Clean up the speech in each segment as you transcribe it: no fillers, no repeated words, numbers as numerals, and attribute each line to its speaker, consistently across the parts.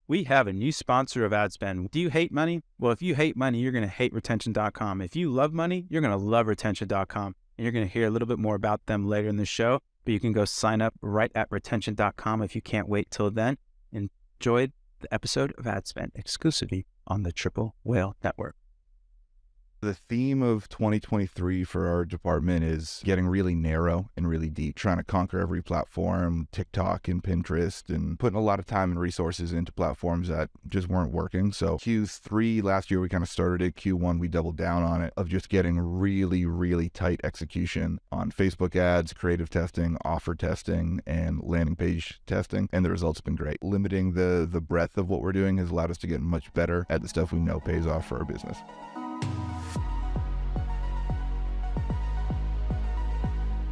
Speaker 1: We have a new sponsor of ad spend. Do you hate money? Well, if you hate money, you're going to hate Retention.com. If you love money, you're going to love Retention.com. And you're going to hear a little bit more about them later in the show, but you can go sign up right at Retention.com if you can't wait till then. Enjoy the episode of Ad Spend exclusively on the Triple Whale Network.
Speaker 2: The theme of 2023 for our department is getting really narrow and really deep, trying to conquer every platform, TikTok and Pinterest, and putting a lot of time and resources into platforms that just weren't working. So Q3 last year, we kind of started it. Q1, we doubled down on it of just getting really, really tight execution on Facebook ads, creative testing, offer testing, and landing page testing. And the results have been great. Limiting the breadth of what we're doing has allowed us to get much better at the stuff we know pays off for our business.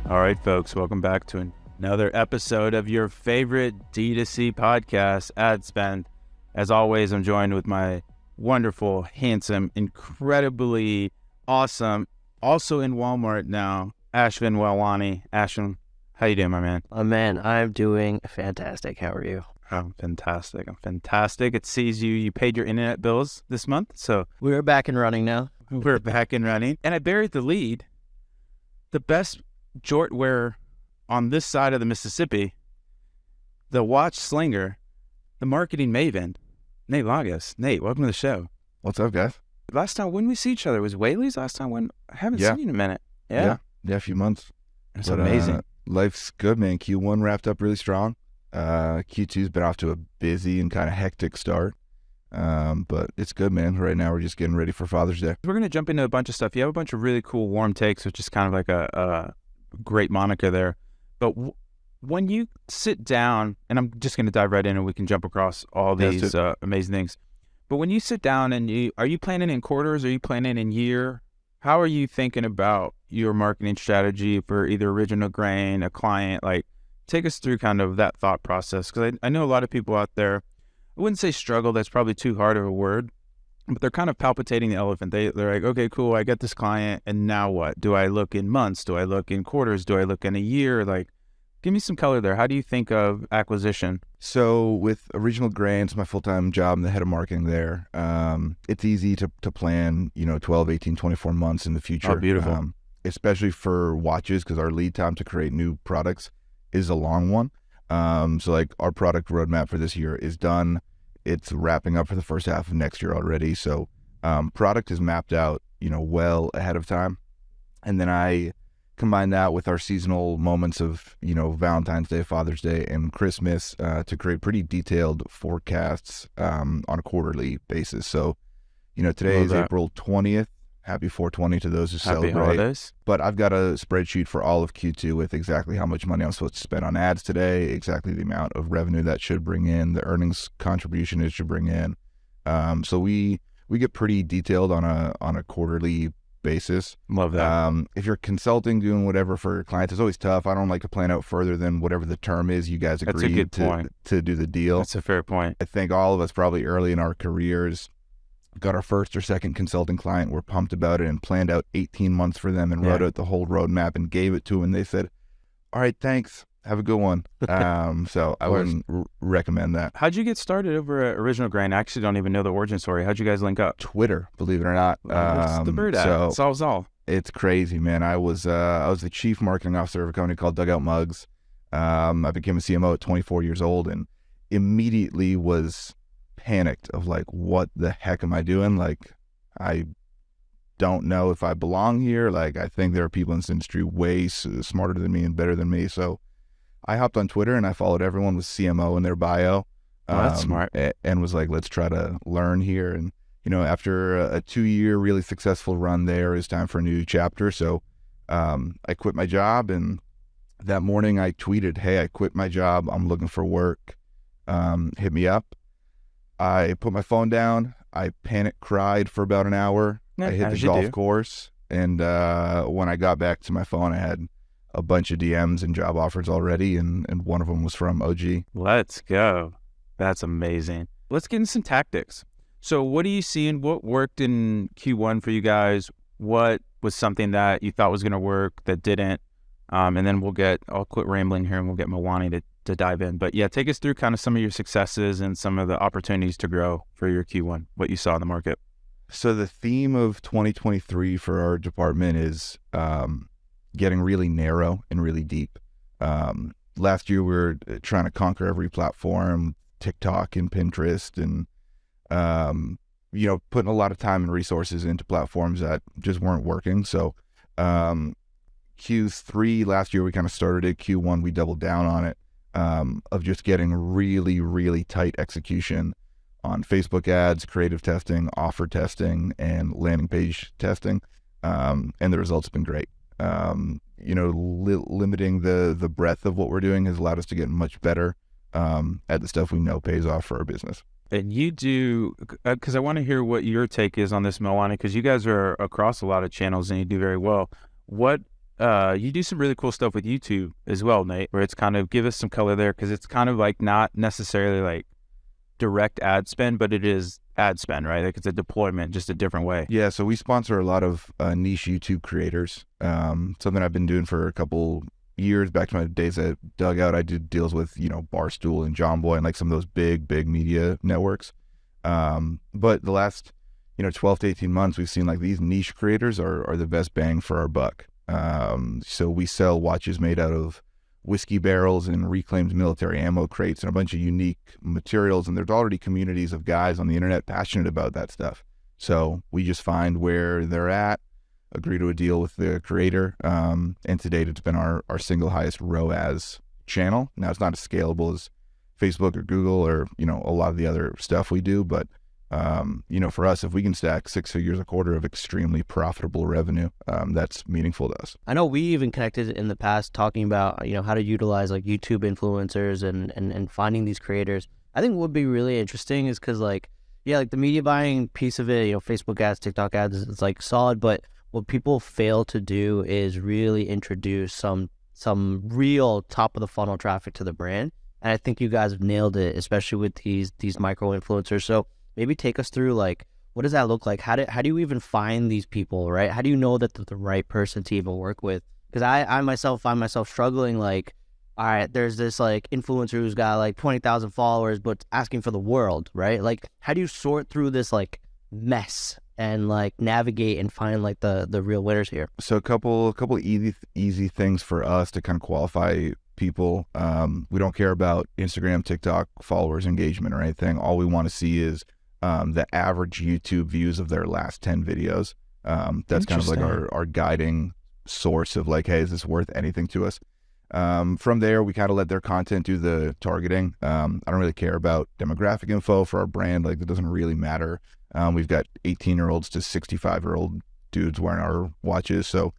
Speaker 1: All right, folks, welcome back to another episode of your favorite D2C podcast, Ad Spend. As always, I'm joined with my wonderful, handsome, incredibly awesome, also in Walmart now, Ashvin Walwani. Ashvin, how you doing, my man?
Speaker 3: Oh, man, I'm doing fantastic. How are you?
Speaker 1: I'm fantastic. It sees you paid your internet bills this month, so
Speaker 3: We're back and running now.
Speaker 1: we're back and running. And I buried the lead. The best jort wearer on this side of the Mississippi, the watch slinger, the marketing maven, Nate Lagas. Nate, welcome to the show.
Speaker 2: What's up, guys?
Speaker 1: Last time when we see each other was Whaley's last time when I haven't seen you in a minute. Yeah,
Speaker 2: a few months.
Speaker 1: It's amazing.
Speaker 2: Life's good, man. Q1 wrapped up really strong. Q2's been off to a busy and kind of hectic start. But it's good, man. Right now we're just getting ready for Father's Day.
Speaker 1: We're going to jump into a bunch of stuff. You have a bunch of really cool warm takes, which is kind of like a great moniker there. But when you sit down, and I'm just going to dive right in and we can jump across all these amazing things. But when you sit down and are you planning in quarters? Are you planning in year? How are you thinking about your marketing strategy for either Original Grain, a client? Like, take us through kind of that thought process. Because I know a lot of people out there, I wouldn't say struggle, that's probably too hard of a word, but they're kind of palpitating the elephant. They're like, okay, cool, I get this client, and now what? Do I look in months? Do I look in quarters? Do I look in a year? Like, give me some color there. How do you think of acquisition?
Speaker 2: So with Original Grains, my full-time job, I'm the head of marketing there. It's easy to plan, 12, 18, 24 months in the future.
Speaker 1: Oh, beautiful.
Speaker 2: Especially for watches, because our lead time to create new products is a long one. So like our product roadmap for this year is done. It's wrapping up for the first half of next year already. So product is mapped out, well ahead of time. And then I combine that with our seasonal moments of, Valentine's Day, Father's Day, and Christmas to create pretty detailed forecasts on a quarterly basis. So, today is April 20th. Happy 420 to those who celebrate.
Speaker 1: Happy holidays.
Speaker 2: But I've got a spreadsheet for all of Q2 with exactly how much money I'm supposed to spend on ads today, exactly the amount of revenue that should bring in, the earnings contribution it should bring in. So we get pretty detailed on a quarterly basis.
Speaker 1: Love that.
Speaker 2: If you're consulting, doing whatever for your clients, it's always tough. I don't like to plan out further than whatever the term is you guys agreed to do the deal.
Speaker 1: That's a fair point.
Speaker 2: I think all of us probably early in our careers got our first or second consulting client, we're pumped about it and planned out 18 months for them and wrote out the whole roadmap and gave it to them. And they said, all right, thanks. Have a good one. So I wouldn't recommend that.
Speaker 1: How'd you get started over at Original Grain? I actually don't even know the origin story. How'd you guys link up?
Speaker 2: Twitter, believe it or not.
Speaker 1: What's the bird at?
Speaker 2: So
Speaker 1: Solves all.
Speaker 2: It's crazy, man. I was the chief marketing officer of a company called Dugout Mugs. I became a CMO at 24 years old and immediately was panicked of like, what the heck am I doing? Like, I don't know if I belong here. Like, I think there are people in this industry way smarter than me and better than me. So I hopped on Twitter and I followed everyone with CMO in their bio.
Speaker 1: Oh, that's smart.
Speaker 2: And was like, let's try to learn here. And, after a 2-year really successful run there, it's time for a new chapter. So I quit my job, and that morning I tweeted, hey, I quit my job. I'm looking for work. Hit me up. I put my phone down. I panic cried for about an hour. I hit the golf course. And when I got back to my phone, I had a bunch of DMs and job offers already. And one of them was from OG.
Speaker 1: Let's go. That's amazing. Let's get into some tactics. So what are you seeing? What worked in Q1 for you guys? What was something that you thought was going to work that didn't? And then I'll quit rambling here and we'll get Mwani to dive in. But yeah, take us through kind of some of your successes and some of the opportunities to grow for your Q1, what you saw in the market.
Speaker 2: So the theme of 2023 for our department is getting really narrow and really deep. Last year we were trying to conquer every platform, TikTok and Pinterest, and putting a lot of time and resources into platforms that just weren't working. So Q3 last year we kind of started it. Q1 we doubled down on it, of just getting really, really tight execution on Facebook ads, creative testing, offer testing, and landing page testing. And the results have been great. Limiting the breadth of what we're doing has allowed us to get much better at the stuff we know pays off for our business.
Speaker 1: And you do, because I want to hear what your take is on this, Milwani, because you guys are across a lot of channels and you do very well. You do some really cool stuff with YouTube as well, Nate, where it's kind of, give us some color there, because it's kind of like not necessarily like direct ad spend, but it is ad spend, right? Like it's a deployment, just a different way.
Speaker 2: Yeah, so we sponsor a lot of niche YouTube creators. Something I've been doing for a couple years, back to my days at Dugout. I did deals with, Barstool and John Boy and like some of those big media networks. But the last, 12 to 18 months, we've seen like these niche creators are the best bang for our buck. So we sell watches made out of whiskey barrels and reclaimed military ammo crates and a bunch of unique materials. And there's already communities of guys on the internet passionate about that stuff. So we just find where they're at, agree to a deal with the creator. And to date, it's been our single highest ROAS channel. Now, it's not as scalable as Facebook or Google or, a lot of the other stuff we do. But, for us, if we can stack 6 figures a quarter of extremely profitable revenue, that's meaningful to us.
Speaker 3: I know we even connected in the past talking about, how to utilize like YouTube influencers and finding these creators. I think what would be really interesting is because like the media buying piece of it, Facebook ads, TikTok ads is like solid, but what people fail to do is really introduce some real top of the funnel traffic to the brand. And I think you guys have nailed it, especially with these micro influencers. So maybe take us through like, what does that look like? How do you even find these people, right? How do you know that they're the right person to even work with? Because I myself find myself struggling like, all right, there's this like influencer who's got like 20,000 followers, but asking for the world, right? Like, how do you sort through this like mess and like navigate and find like the real winners here?
Speaker 2: So a couple easy things for us to kind of qualify people. We don't care about Instagram, TikTok followers, engagement, or anything. All we want to see is the average YouTube views of their last 10 videos. That's kind of like our guiding source of like, hey, is this worth anything to us? From there, we kind of let their content do the targeting. I don't really care about demographic info for our brand. Like, it doesn't really matter. We've got 18-year-olds to 65-year-old dudes wearing our watches. So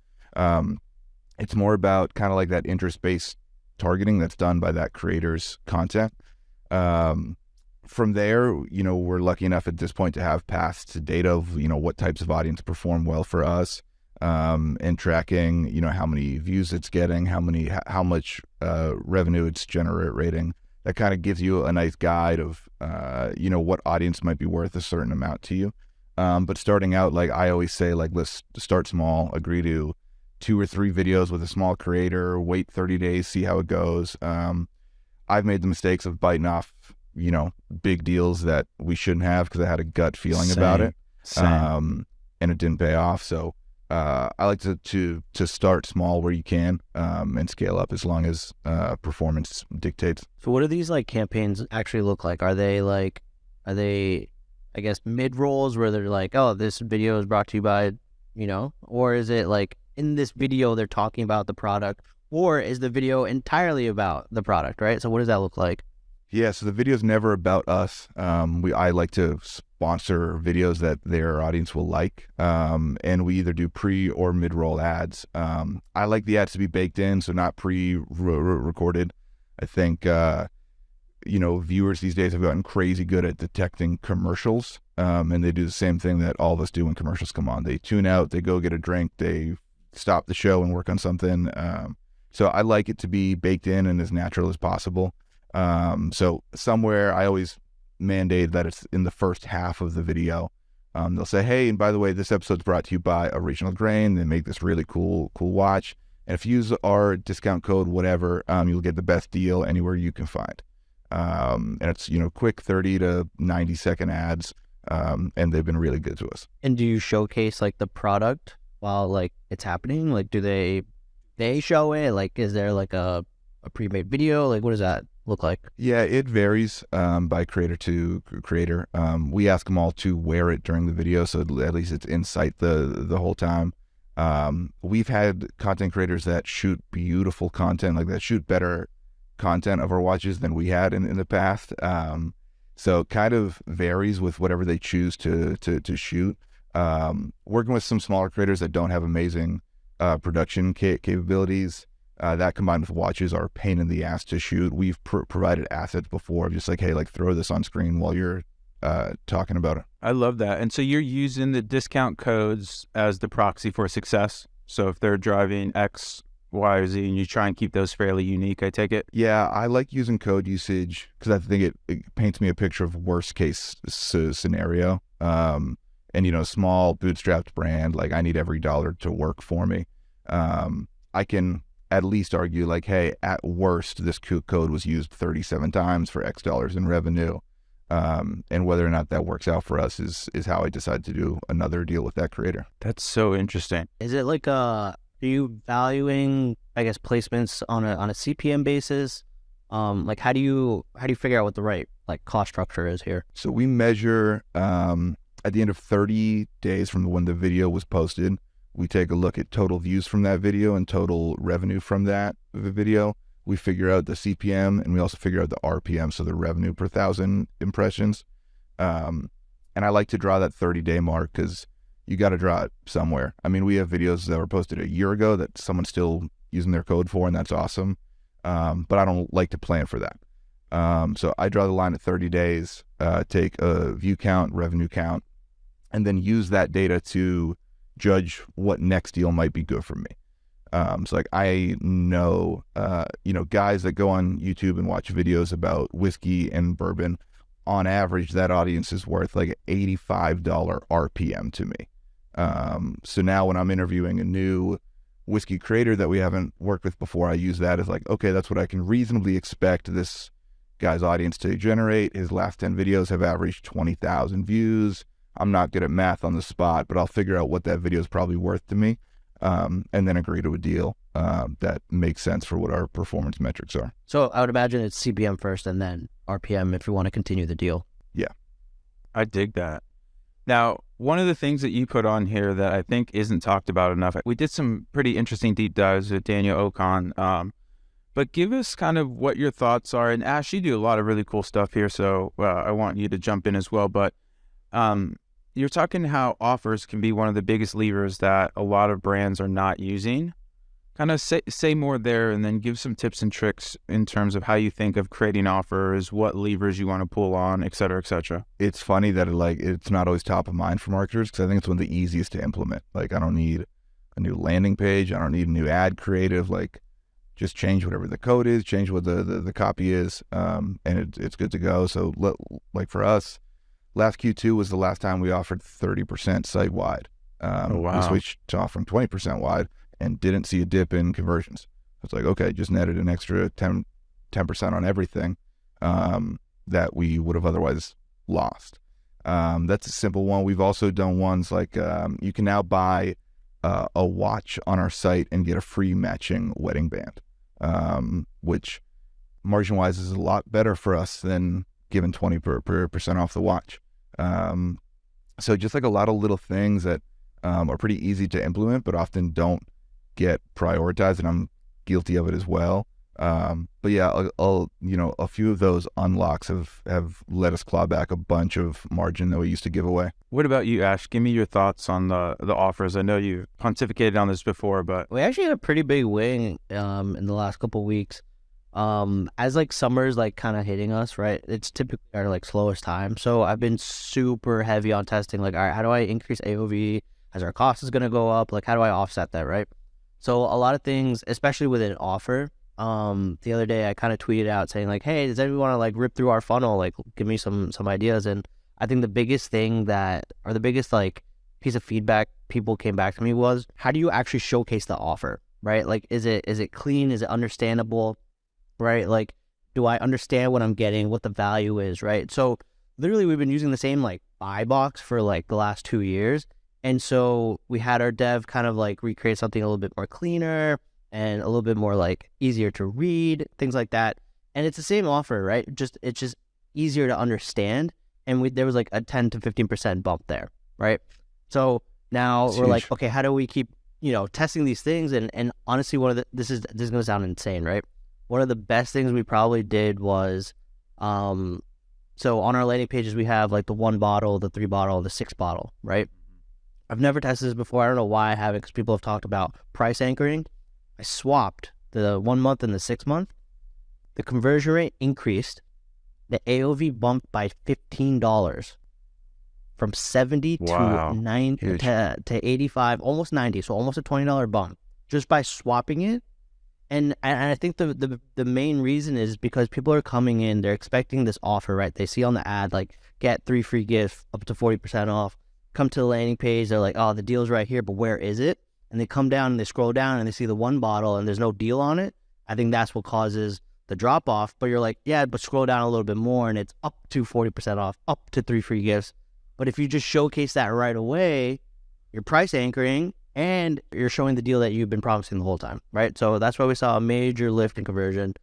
Speaker 2: it's more about kind of like that interest-based targeting that's done by that creator's content. From there, we're lucky enough at this point to have past data of, what types of audience perform well for us, and tracking, how many views it's getting, how much revenue it's generating. That kind of gives you a nice guide of, what audience might be worth a certain amount to you. But starting out, like I always say, like, let's start small, agree to 2 or 3 videos with a small creator, wait 30 days, see how it goes. I've made the mistakes of biting off, big deals that we shouldn't have because I had a gut feeling about it. And it didn't pay off. So I like to start small where you can, and scale up as long as performance dictates.
Speaker 3: So what do these like campaigns actually look like? Are they I guess mid-rolls where they're like, oh, this video is brought to you by, or is it like in this video they're talking about the product, or is the video entirely about the product, right? So what does that look like?
Speaker 2: Yeah, so the video is never about us. I like to sponsor videos that their audience will like, and we either do pre or mid-roll ads. I like the ads to be baked in, so not pre-recorded. I think, viewers these days have gotten crazy good at detecting commercials, and they do the same thing that all of us do when commercials come on. They tune out, they go get a drink, they stop the show and work on something. So I like it to be baked in and as natural as possible. So somewhere I always mandate that it's in the first half of the video. They'll say, hey, and by the way, this episode's brought to you by Original Grain. They make this really cool watch. And if you use our discount code, whatever, you'll get the best deal anywhere you can find. And it's, quick 30 to 90-second ads. And they've been really good to us.
Speaker 3: And do you showcase like the product while like it's happening? Like, do they show it? Like, is there like a pre-made video? Like, what does that look like?
Speaker 2: Yeah, it varies by creator to creator. We ask them all to wear it during the video, so at least it's in sight the whole time. We've had content creators that shoot beautiful content, like that shoot better content of our watches than we had in the past. So it kind of varies with whatever they choose to shoot. Working with some smaller creators that don't have amazing production capabilities, that combined with watches are a pain in the ass to shoot. We've provided assets before, just like, hey, like throw this on screen while you're talking about it.
Speaker 1: I love that. And so you're using the discount codes as the proxy for success. So if they're driving X, Y, or Z, and you try and keep those fairly unique, I take it?
Speaker 2: Yeah, I like using code usage because I think it paints me a picture of worst case scenario. And, small bootstrapped brand, like I need every dollar to work for me. I can at least argue like, hey, at worst, this code was used 37 times for X dollars in revenue. And whether or not that works out for us is how I decide to do another deal with that creator.
Speaker 1: That's so interesting.
Speaker 3: Is it like are you valuing, I guess, placements on a CPM basis? Like how do you figure out what the right like cost structure is here?
Speaker 2: So we measure at the end of 30 days from when the video was posted, we take a look at total views from that video and total revenue from that video. We figure out the CPM and we also figure out the RPM, so the revenue per 1,000 impressions. And I like to draw that 30-day mark because you got to draw it somewhere. I mean, we have videos that were posted a year ago that someone's still using their code for, and that's awesome. But I don't like to plan for that. So I draw the line at 30 days, take a view count, revenue count, and then use that data to judge what next deal might be good for me. So like I know, guys that go on YouTube and watch videos about whiskey and bourbon, on average, that audience is worth like $85 RPM to me. So now when I'm interviewing a new whiskey creator that we haven't worked with before, I use that as like, okay, that's what I can reasonably expect this guy's audience to generate. His last 10 videos have averaged 20,000 views. I'm not good at math on the spot, but I'll figure out what that video is probably worth to me. And then agree to a deal that makes sense for what our performance metrics are.
Speaker 3: So I would imagine it's CPM first and then RPM if you want to continue the deal.
Speaker 2: Yeah.
Speaker 1: I dig that. Now, one of the things that you put on here that I think isn't talked about enough, we did some pretty interesting deep dives with Daniel Ocon, but give us kind of what your thoughts are. And Ash, you do a lot of really cool stuff here, so I want you to jump in as well. But you're talking how offers can be one of the biggest levers that a lot of brands are not using. Kind of say more there, and then give some tips and tricks in terms of how you think of creating offers, what levers you want to pull on, et cetera, et cetera.
Speaker 2: It's funny that it's not always top of mind for marketers because I think it's one of the easiest to implement. Like I don't need a new landing page. I don't need a new ad creative. Like just change whatever the code is, change what the copy is, and it's good to go. So like for us, last Q2 was the last time we offered 30% site-wide.
Speaker 1: Oh, wow.
Speaker 2: We switched to offering 20% wide and didn't see a dip in conversions. It's like, okay, just netted an extra 10% on everything that we would have otherwise lost. That's a simple one. We've also done ones like you can now buy a watch on our site and get a free matching wedding band, which margin-wise is a lot better for us than giving 20% off the watch. So just like a lot of little things that are pretty easy to implement, but often don't get prioritized, and I'm guilty of it as well. But yeah, a few of those unlocks have let us claw back a bunch of margin that we used to give away.
Speaker 1: What about you, Ash? Give me your thoughts on the offers. I know you pontificated on this before, but
Speaker 3: we actually had a pretty big wing in the last couple of weeks. As like summer's like kind of hitting us, right? It's typically our like slowest time. So I've been super heavy on testing. Like, all right, how do I increase AOV as our cost is going to go up? Like, how do I offset that, right? So a lot of things, especially with an offer. The other day I kind of tweeted out saying like, hey, does anyone want to like rip through our funnel? Like, give me some ideas. And I think the biggest thing the biggest like piece of feedback people came back to me was, how do you actually showcase the offer? right? Like, is it clean? Is it understandable, right? Like, do I understand what I'm getting, what the value is, right? So literally we've been using the same like buy box for like the last 2 years. And so we had our dev kind of like recreate something a little bit more cleaner and a little bit more like easier to read, things like that. And it's the same offer, right? It's just easier to understand. And there was like a 10 to 15% bump there, right? So now we're like, okay, how do we keep, testing these things? And honestly, this is going to sound insane, right? One of the best things we probably did was, so on our landing pages, we have like the 1 bottle, the 3 bottle, the 6 bottle, right? I've never tested this before. I don't know why I haven't, because people have talked about price anchoring. I swapped the 1 month and the 6 month. The conversion rate increased. The AOV bumped by $15 from 70 to 90 to 85, almost 90. So almost a $20 bump just by swapping it. And I think the main reason is because people are coming in, they're expecting this offer, right? They see on the ad, like, get 3 free gifts up to 40% off. Come to the landing page, they're like, oh, the deal's right here, but where is it? And they come down and they scroll down and they see the 1 bottle and there's no deal on it. I think that's what causes the drop off. But you're like, yeah, but scroll down a little bit more and it's up to 40% off, up to 3 free gifts. But if you just showcase that right away, you're price anchoring and you're showing the deal that you've been promising the whole time, right? So that's why we saw a major lift in conversion,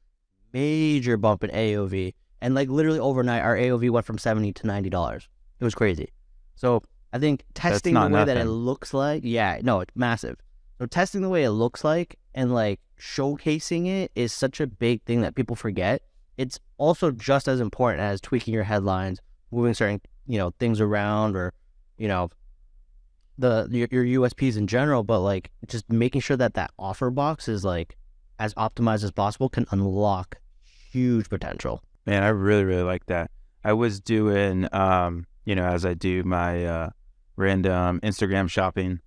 Speaker 3: major bump in AOV. And like literally overnight, our AOV went from $70 to $90. It was crazy. So I think testing the way that it looks like, it's massive. So testing the way it looks like and like showcasing it is such a big thing that people forget. It's also just as important as tweaking your headlines, moving certain, things around, or, your USPs in general, but like just making sure that offer box is like as optimized as possible can unlock huge potential.
Speaker 1: Man, I really, really like that. I was doing, as I do my random Instagram shopping,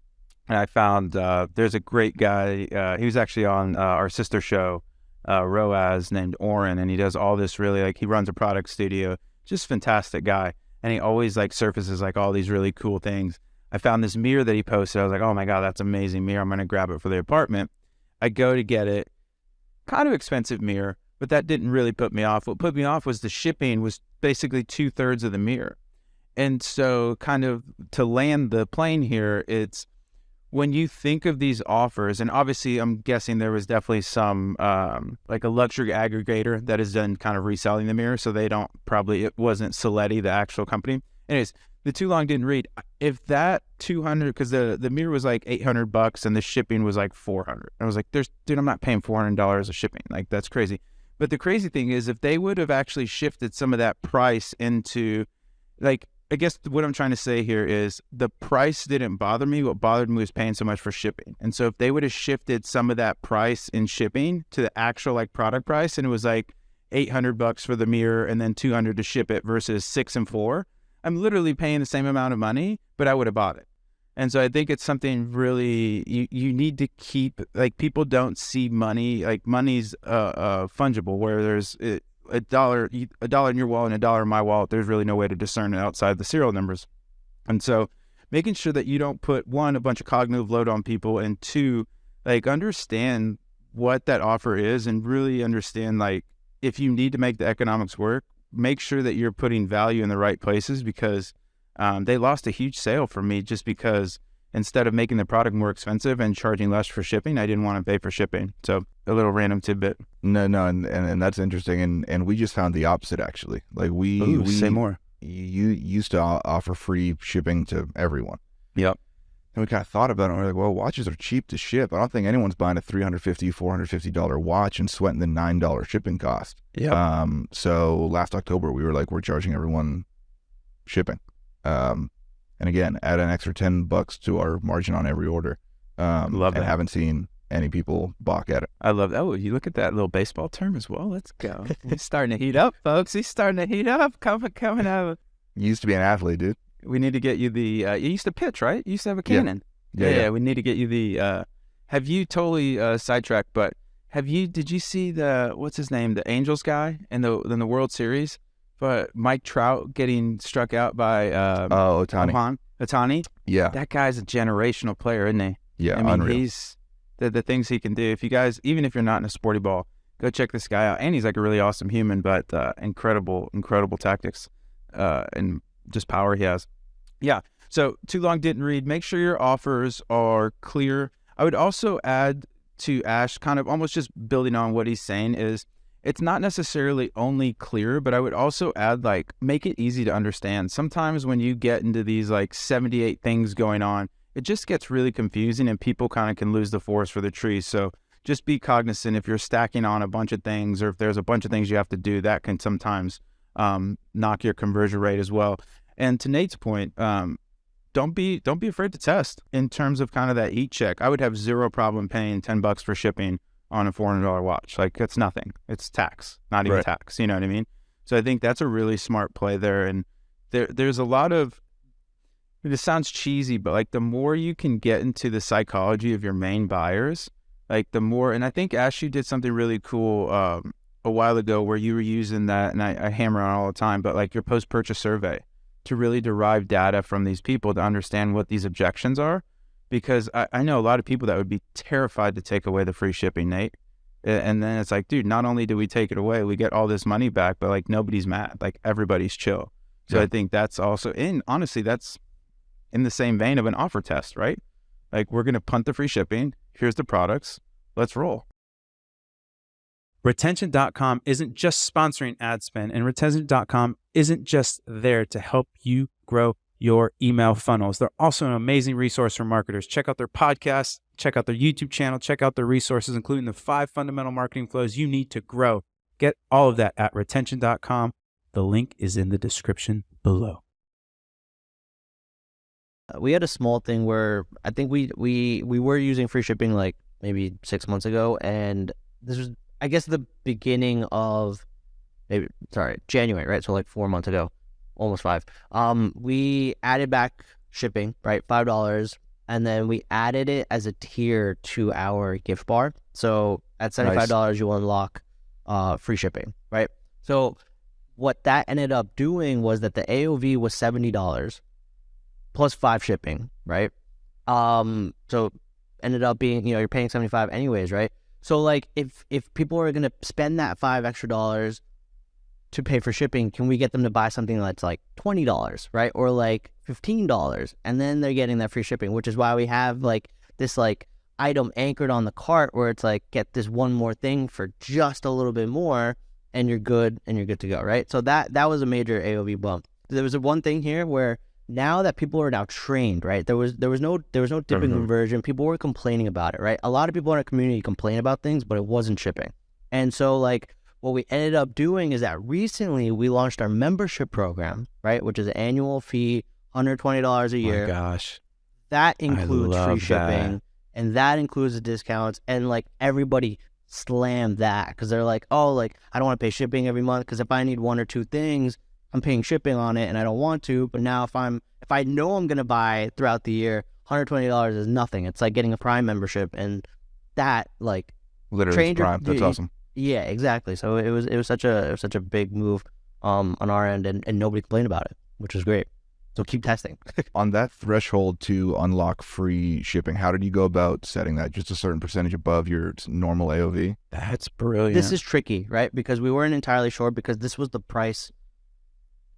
Speaker 1: and I found there's a great guy. He was actually on our sister show, ROAS, named Oren, and he does all this really, like, he runs a product studio, just fantastic guy. And he always like surfaces like all these really cool things. I found this mirror that he posted. I was like, oh my God, that's an amazing mirror. I'm going to grab it for the apartment. I go to get it. Kind of expensive mirror, but that didn't really put me off. What put me off was the shipping was basically 2/3 of the mirror. And so kind of to land the plane here, it's when you think of these offers, and obviously I'm guessing there was definitely some like a luxury aggregator that is done kind of reselling the mirror. So it wasn't Saletti, the actual company. Anyways, the too long didn't read. If that 200, because the mirror was like $800 and the shipping was like $400. I was like, dude, I'm not paying $400 of shipping. Like, that's crazy. But the crazy thing is, if they would have actually shifted some of that price into, like, I guess what I'm trying to say here is the price didn't bother me. What bothered me was paying so much for shipping. And so if they would have shifted some of that price in shipping to the actual like product price, and it was like $800 for the mirror and then $200 to ship it versus $6 and $4, I'm literally paying the same amount of money, but I would have bought it. And so I think it's something really you need to keep, like, people don't see money, like money's fungible, where there's a dollar in your wallet and a dollar in my wallet. There's really no way to discern it outside the serial numbers. And so making sure that you don't put, 1, a bunch of cognitive load on people, and 2, like, understand what that offer is and really understand, like, if you need to make the economics work, make sure that you're putting value in the right places, because they lost a huge sale for me just because instead of making the product more expensive and charging less for shipping, I didn't want to pay for shipping. So a little random tidbit.
Speaker 2: No, and that's interesting. And we just found the opposite, actually. Like we
Speaker 1: say more.
Speaker 2: You used to offer free shipping to everyone.
Speaker 1: Yep.
Speaker 2: And we kind of thought about it, and we're like, well, watches are cheap to ship. I don't think anyone's buying a $350, $450 watch and sweating the $9 shipping cost.
Speaker 1: Yeah.
Speaker 2: So last October, we were like, we're charging everyone shipping. And again, add an extra $10 to our margin on every order.
Speaker 1: Love that.
Speaker 2: And haven't seen any people balk at it.
Speaker 1: I love that. Oh, you look at that little baseball term as well. Let's go. He's starting to heat up, folks. He's starting to heat up. Coming out.
Speaker 2: You used to be an athlete, dude.
Speaker 1: We need to get you the, you used to pitch, right? You used to have a cannon. Yeah. We need to get you the, have you totally sidetracked, but did you see what's his name? The Angels guy in the World Series? But Mike Trout getting struck out by
Speaker 2: Ohtani.
Speaker 1: Ohtani.
Speaker 2: Yeah.
Speaker 1: That guy's a generational player, isn't he?
Speaker 2: Yeah,
Speaker 1: I mean,
Speaker 2: unreal.
Speaker 1: the things he can do. If you guys, even if you're not in a sporty ball, go check this guy out. And he's like a really awesome human, but incredible tactics and just power he has. Yeah. So too long didn't read. Make sure your offers are clear. I would also add to Ash, kind of almost just building on what he's saying, is it's not necessarily only clear, but I would also add, like, make it easy to understand. Sometimes when you get into these like 78 things going on, it just gets really confusing and people kind of can lose the forest for the trees. So just be cognizant if you're stacking on a bunch of things, or if there's a bunch of things you have to do, that can sometimes knock your conversion rate as well. And to Nate's point, don't be afraid to test in terms of kind of that heat check. I would have zero problem paying $10 for shipping on a $400 watch. Like, it's nothing. It's tax, not even tax. You know what I mean? So I think that's a really smart play there. And there's a lot of, it sounds cheesy, but like the more you can get into the psychology of your main buyers, like the more, and I think Ash, you did something really cool a while ago where you were using that, and I hammer on it all the time, but like your post-purchase survey to really derive data from these people to understand what these objections are. Because I know a lot of people that would be terrified to take away the free shipping, Nate. And then it's like, dude, not only do we take it away, we get all this money back, but like nobody's mad, like everybody's chill. So I think that's also, and honestly, that's in the same vein of an offer test, right? Like, we're going to punt the free shipping. Here's the products. Let's roll.
Speaker 4: Retention.com isn't just sponsoring ad spend, and Retention.com isn't just there to help you grow your email funnels. They're also an amazing resource for marketers. Check out their podcasts, check out their YouTube channel, check out their resources, including the 5 fundamental marketing flows you need to grow. Get all of that at Retention.com. The link is in the description below.
Speaker 3: We had a small thing where I think we were using free shipping like maybe 6 months ago, and this was, I guess, the beginning of January, right? So like 4 months ago, almost 5. We added back shipping, right? $5, and then we added it as a tier to our gift bar. So at $75, you unlock free shipping, right? So what that ended up doing was that the AOV was $70 plus 5 shipping, right? So ended up being, you're paying $75 anyways, right? So like if people are gonna spend that $5 extra to pay for shipping, can we get them to buy something that's like $20, right? Or like $15, and then they're getting that free shipping, which is why we have like this like item anchored on the cart where it's like, get this one more thing for just a little bit more, and you're good to go, right? So that was a major AOV bump. There was one thing here where now that people are now trained, right? There was no dipping conversion. People were complaining about it, right? A lot of people in our community complain about things, but it wasn't shipping. And so like what we ended up doing is that recently we launched our membership program, right? Which is an annual fee, $120 a year.
Speaker 1: Oh my gosh.
Speaker 3: That includes free shipping, and that includes the discounts, and like everybody slammed that because they're like, oh, like I don't want to pay shipping every month because if I need 1 or 2 things, I'm paying shipping on it and I don't want to. But now if I know I'm going to buy throughout the year, $120 is nothing. It's like getting a Prime membership, and that like
Speaker 2: literally Prime. That's awesome.
Speaker 3: Yeah, exactly. So it was such a big move on our end, and nobody complained about it, which was great. So keep testing.
Speaker 2: On that threshold to unlock free shipping, how did you go about setting that? Just a certain percentage above your normal AOV?
Speaker 1: That's brilliant.
Speaker 3: This is tricky, right? Because we weren't entirely sure, because this was the price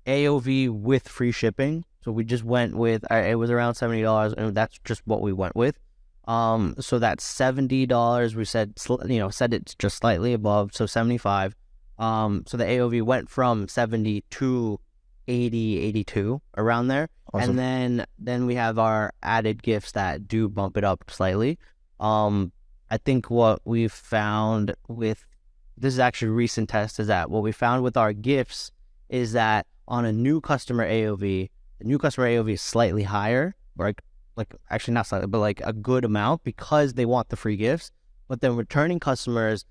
Speaker 3: AOV with free shipping. So we just went with, it was around $70, and that's just what we went with. So that $70 we said it's just slightly above, so 75. So the AOV went from 70 to 80, 82, around there.
Speaker 2: Awesome.
Speaker 3: And then we have our added gifts that do bump it up slightly. I think what we've found with, this is actually a recent test, is that what we found with our gifts is that on a new customer AOV, the new customer AOV is slightly higher, or like actually not slightly, but like a good amount, because they want the free gifts. But then returning customers,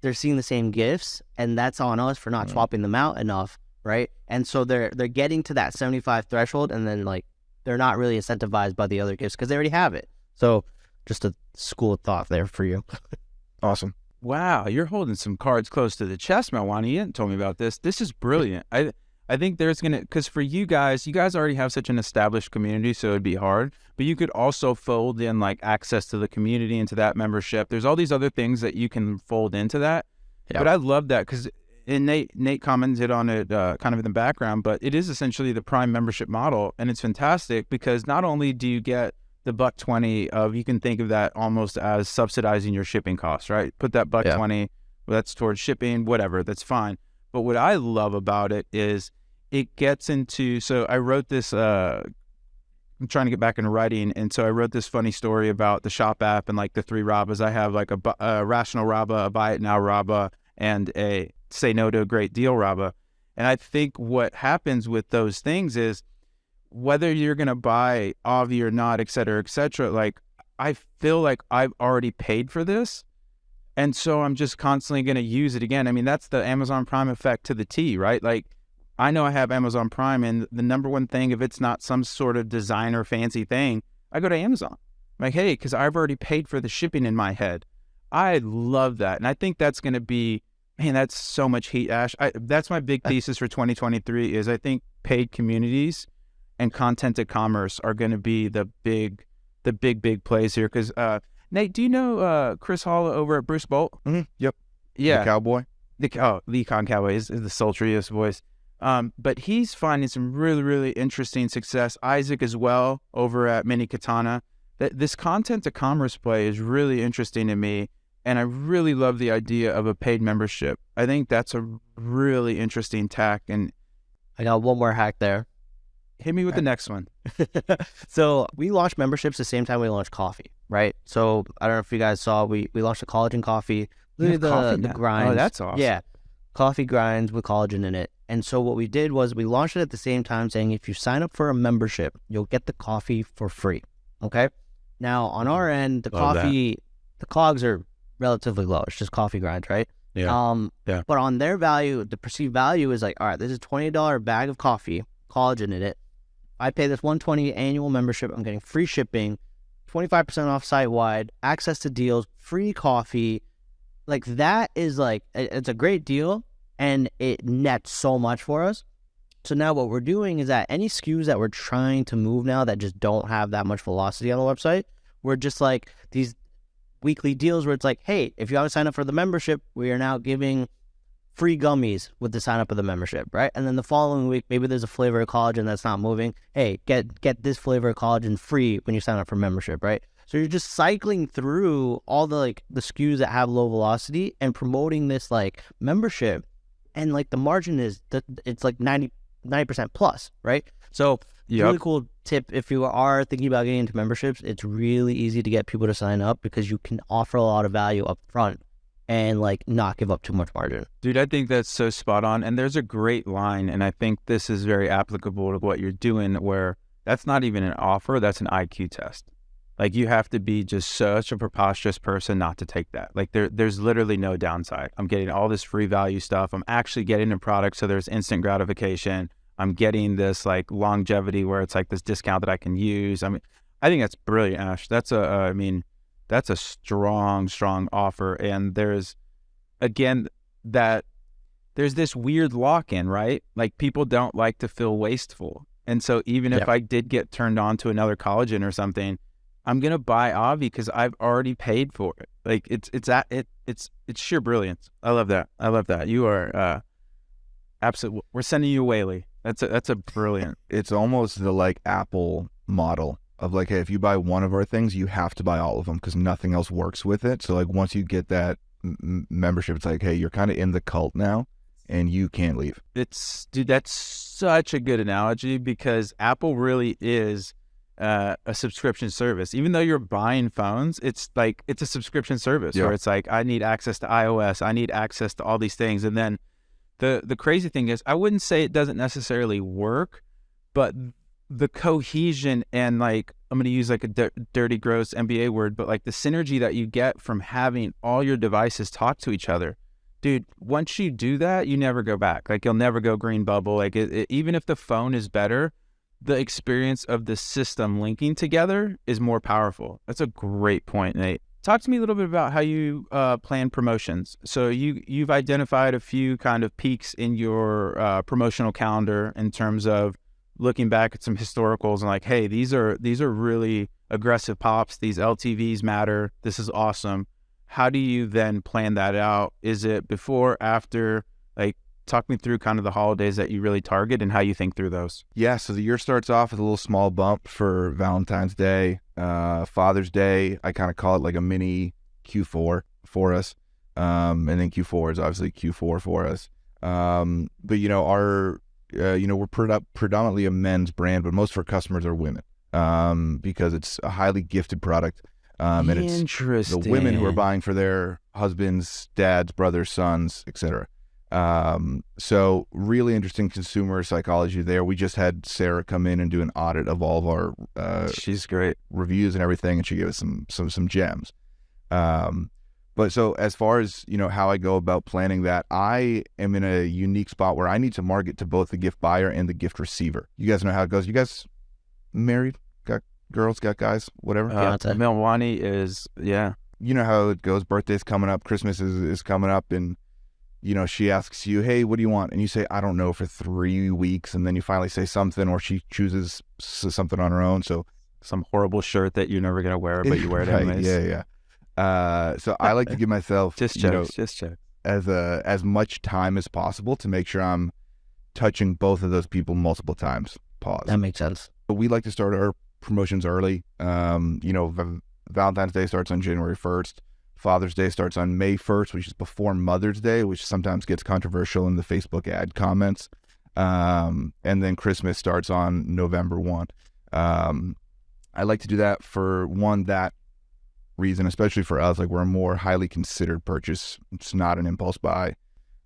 Speaker 3: they're seeing the same gifts, and that's on us for not swapping them out enough, right? And so they're getting to that 75 threshold, and then like they're not really incentivized by the other gifts because they already have it. So just a school of thought there for you.
Speaker 2: Awesome.
Speaker 1: Wow, you're holding some cards close to the chest, Malwani. You hadn't told me about this. This is brilliant. I think there's going to, because for you guys already have such an established community, so it'd be hard, but you could also fold in like access to the community into that membership. There's all these other things that you can fold into that. Yeah. But I love that because Nate commented on it kind of in the background, but it is essentially the Prime membership model. And it's fantastic because not only do you get the $120 of, you can think of that almost as subsidizing your shipping costs, right? Put that $120, that's towards shipping, whatever, that's fine. But what I love about it is it gets into, so I wrote this, I'm trying to get back into writing. And so I wrote this funny story about the shop app and like the 3 Rabbas. I have like a rational Rabba, a buy it now Rabba, and a say no to a great deal Rabba. And I think what happens with those things is whether you're going to buy Avi or not, et cetera, like I feel like I've already paid for this. And so I'm just constantly going to use it again. I mean, that's the Amazon Prime effect to the T, right? Like I know I have Amazon Prime, and the number one thing, if it's not some sort of designer fancy thing, I go to Amazon. I'm like, hey, because I've already paid for the shipping in my head. I love that. And I think that's going to be, man, that's so much heat, Ash. That's my big thesis for 2023 is I think paid communities and contented commerce are going to be the big plays here. Because Nate, do you know Chris Hall over at Bruce Bolt?
Speaker 2: Mm-hmm. Yep.
Speaker 1: Yeah.
Speaker 2: The cowboy.
Speaker 1: The Econ Cowboy is the sultriest voice. But he's finding some really, really interesting success. Isaac as well over at Mini Katana. This content to commerce play is really interesting to me. And I really love the idea of a paid membership. I think that's a really interesting tack. And
Speaker 3: I got one more hack there.
Speaker 1: Hit me with the next one.
Speaker 3: So we launched memberships the same time we launched coffee, right? So I don't know if you guys saw, we launched a collagen coffee. Literally the grinds.
Speaker 1: Oh, that's awesome.
Speaker 3: Yeah. Coffee grinds with collagen in it. And so what we did was we launched it at the same time saying if you sign up for a membership, you'll get the coffee for free. Okay. Now on our end, the cogs are relatively low. It's just coffee grinds, right?
Speaker 1: Yeah.
Speaker 3: But on their value, the perceived value is like, all right, this is $20 bag of coffee, collagen in it. I pay this $120 annual membership. I'm getting free shipping, 25% off site-wide, access to deals, free coffee. Like that is like, it's a great deal and it nets so much for us. So now what we're doing is that any SKUs that we're trying to move now that just don't have that much velocity on the website, we're just like these weekly deals where it's like, hey, if you haven't signed up for the membership, we are now giving free gummies with the sign up of the membership, right? And then the following week, maybe there's a flavor of collagen that's not moving. Hey, get this flavor of collagen free when you sign up for membership, right? So you're just cycling through all the SKUs that have low velocity and promoting this like membership, and like the margin is it's like 90% plus, right? So really cool tip if you are thinking about getting into memberships, it's really easy to get people to sign up because you can offer a lot of value up front and like not give up too much margin.
Speaker 1: Dude, I think that's so spot on. And there's a great line, and I think this is very applicable to what you're doing, where that's not even an offer, that's an IQ test. Like you have to be just such a preposterous person not to take that. Like there's literally no downside. I'm getting all this free value stuff. I'm actually getting a product, so there's instant gratification. I'm getting this like longevity where it's like this discount that I can use. I mean, I think that's brilliant, Ash. That's a strong offer. And there's, again, that there's this weird lock-in, right? Like people don't like to feel wasteful. And so even if I did get turned on to another collagen or something, I'm going to buy Avi because I've already paid for it. Like it's sheer brilliance. I love that. You are absolutely, we're sending you away, Lee. That's a brilliant.
Speaker 2: It's almost the like Apple model of like, hey, if you buy one of our things, you have to buy all of them because nothing else works with it. So like once you get that membership, it's like, hey, you're kind of in the cult now and you can't leave.
Speaker 1: Dude, that's such a good analogy because Apple really is a subscription service. Even though you're buying phones, it's like it's a subscription service where it's like I need access to iOS, I need access to all these things. And then the crazy thing is, I wouldn't say it doesn't necessarily work, but the cohesion and like, I'm going to use like a dirty, gross MBA word, but like the synergy that you get from having all your devices talk to each other, dude, once you do that, you never go back. Like you'll never go green bubble. Like even if the phone is better, the experience of the system linking together is more powerful. That's a great point, Nate. Talk to me a little bit about how you plan promotions. So you've identified a few kind of peaks in your promotional calendar in terms of looking back at some historicals and like, hey, these are really aggressive pops. These LTVs matter. This is awesome. How do you then plan that out? Is it before, after? Like, talk me through kind of the holidays that you really target and how you think through those.
Speaker 2: Yeah, so the year starts off with a little small bump for Valentine's Day, Father's Day. I kind of call it like a mini Q4 for us. And then Q4 is obviously Q4 for us. But, our, we're predominantly a men's brand, but most of our customers are women because it's a highly gifted product. And it's the women who are buying for their husbands, dads, brothers, sons, etc. So really interesting consumer psychology there. We just had Sarah come in and do an audit of all of our
Speaker 1: she's great
Speaker 2: reviews and everything, and she gave us some gems. But so as far as how I go about planning that, I am in a unique spot where I need to market to both the gift buyer and the gift receiver. You guys know how it goes. You guys married, got girls, got guys, whatever.
Speaker 1: Milwani is
Speaker 2: You know how it goes. Birthday's coming up, Christmas is coming up, and she asks you, hey, what do you want? And you say, I don't know, for 3 weeks. And then you finally say something, or she chooses something on her own. So
Speaker 1: some horrible shirt that you're never going to wear, but you wear it anyways.
Speaker 2: Yeah. So I like to give myself
Speaker 1: just
Speaker 2: as much time as possible to make sure I'm touching both of those people multiple times. Pause.
Speaker 3: That makes sense.
Speaker 2: But we like to start our promotions early. Valentine's Day starts on January 1st. Father's Day starts on May 1st, which is before Mother's Day, which sometimes gets controversial in the Facebook ad comments. And then Christmas starts on November 1. I like to do that for that reason, especially for us. Like, we're a more highly considered purchase. It's not an impulse buy.